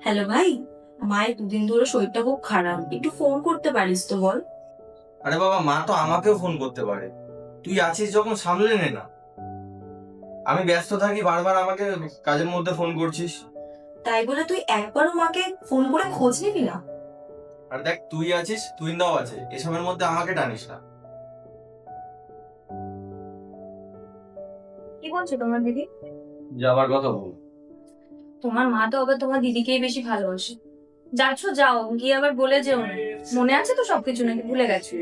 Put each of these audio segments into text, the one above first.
Hello ভাই, মায়ের দুদিন ধরে শরীরটা খুব খারাপ, একটু ফোন করতে পারিস তো বল। আরে বাবা, মা তো আমাকেও ফোন করতে পারে। তুই আছিস যখন সামলে নে না। আমি ব্যস্ত থাকি, বারবার আমাকে কাজের মধ্যে ফোন করছিস। তাই বলে তুই একবারও মাকে ফোন করে খোঁজ নিবি না? আর দেখ, তুই আছিস, তুইন্দাও আছে, এসবের মধ্যে আমাকে টানিস না। কি বলছো তোমার দিদি? যাবার কথা বল। তোমার মা তো আবার তোমার দিদিকেই বেশি ভালোবাসে। যাচ্ছ যাও, গিয়ে আবার বলে যেও না। মনে আছে তো সবকিছু নাকি ভুলে গেছো?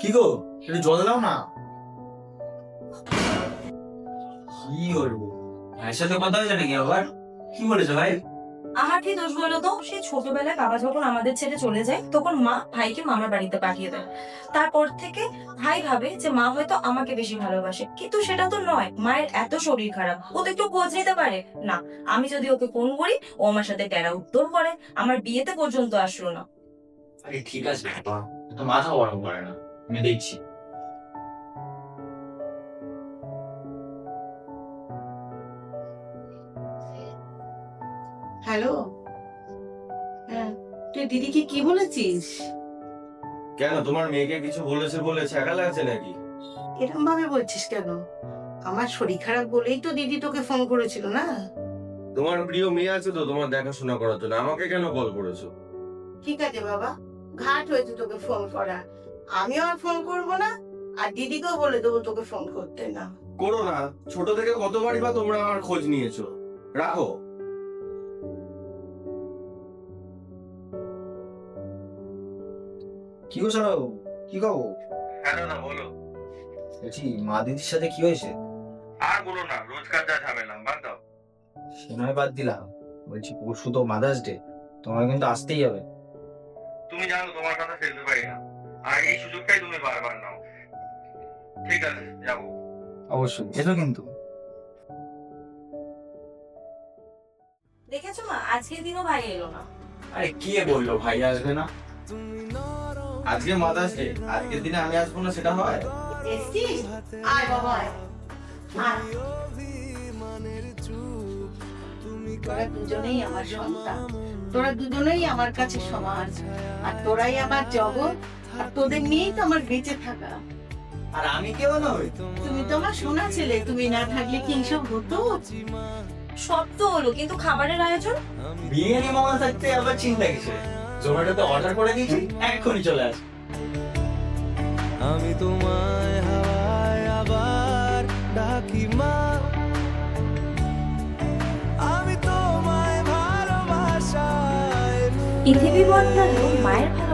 কি গো, একটু জল দাও না। কি করবো? ভাইয়ের সাথে কথা হয়েছে নাকি আবার? কি বলেছে ভাই? আমার কি দোষ বলো তো? সেই ছোটবেলায় বাবা যখন আমাদের ছেড়ে চলে যায়, তখন মা ভাইকে মামার বাড়িতে পাঠিয়ে দেয়। তারপর থেকে ভাই ভাবে যে মা হয়তো আমাকে বেশি ভালোবাসে, কিন্তু সেটা তো নয়। মায়ের এত শরীর খারাপ, ও তো একটু খোঁজ নিতে পারে না? আমি যদি ওকে ফোন করি, ও আমার সাথে টেরা উত্তর করে, আমার বিয়েতে পর্যন্ত আসলো না। আরে ঠিক আছে বাবা, তো মাথা গরম করে না, আমি দেখছি। হ্যালো। হ্যাঁ, তুই দিদিকে কি বলেছিস? কেন, তোমার মেয়েকে কিছু বলেছে বলে ছ্যাঁকা লাগছে নাকি? এরকম ভাবে বলছিস কেন? আমার শরীর খারাপ বলেই তো দিদি তোকে ফোন করেছিল না? তোমার প্রিয় মেয়ে আছে তো তোমার দেখাশোনা করার জন্য, আমাকে কেন কল করেছো? ঠিক আছে বাবা, ঘাট হয়েছে তোকে ফোন করা। আমিও আর ফোন করব না, আর দিদিকেও বলে দেবো তোকে ফোন করতে না। করো না, ছোট থেকে কতবারই বা তোমরা আমার খোঁজ নিয়েছো। রাখো। কি গো সারাও, কি খবর? হ্যাঁ দাদা বলো। বলছি মা দিদির সাথে কি হয়েছে? আর বলো না, রোজকার যা ঝামেলা, বাদ দাও। সে নয় বাদ দিলাম, বলছি পরশু তো মাদার্স ডে, তোমার কিন্তু আসতেই হবে। তুমি জানো তোমার কথা ফেলতে পারি না, আর এই সুযোগটাই তুমি বারবার নাও। ঠিক আছে, যাবো। অবশ্যই এসো কিন্তু। দেখেছো মা, আজকের দিনও ভাই এলো না। আরে কে বললো ভাই আসবে না? আজকে মাদার্স ডে, আজকের দিনে আমি আসবো না সেটা হয়? এসছিস? আয় বাবা আয়। আয়। তোরা দুজনেই আমার সন্তান, তোরা দুজনেই আমার কাছে সমান, আর তোরাই আমার জগৎ, আর তোদের নিয়েই তো আমার বেঁচে থাকা। আর আমি কেউ নই। তুমি তো আমার সোনা ছেলে, তুমি না থাকলে কি এইসব হতো? সব তো হলো, কিন্তু খাবারের আয়োজন? বিরিয়ানি মামা থাকতে আবার চিন্তা কিসে? জোম্যাটোতে অর্ডার করে দিয়েছি, এক্ষুনি চলে আস। আমি তোমায় হাওয়ায় আবার ডাকি মা, আমি তোমায় ভালোবাসায় পৃথিবী বদলালো, মায়ের ভালোবাসা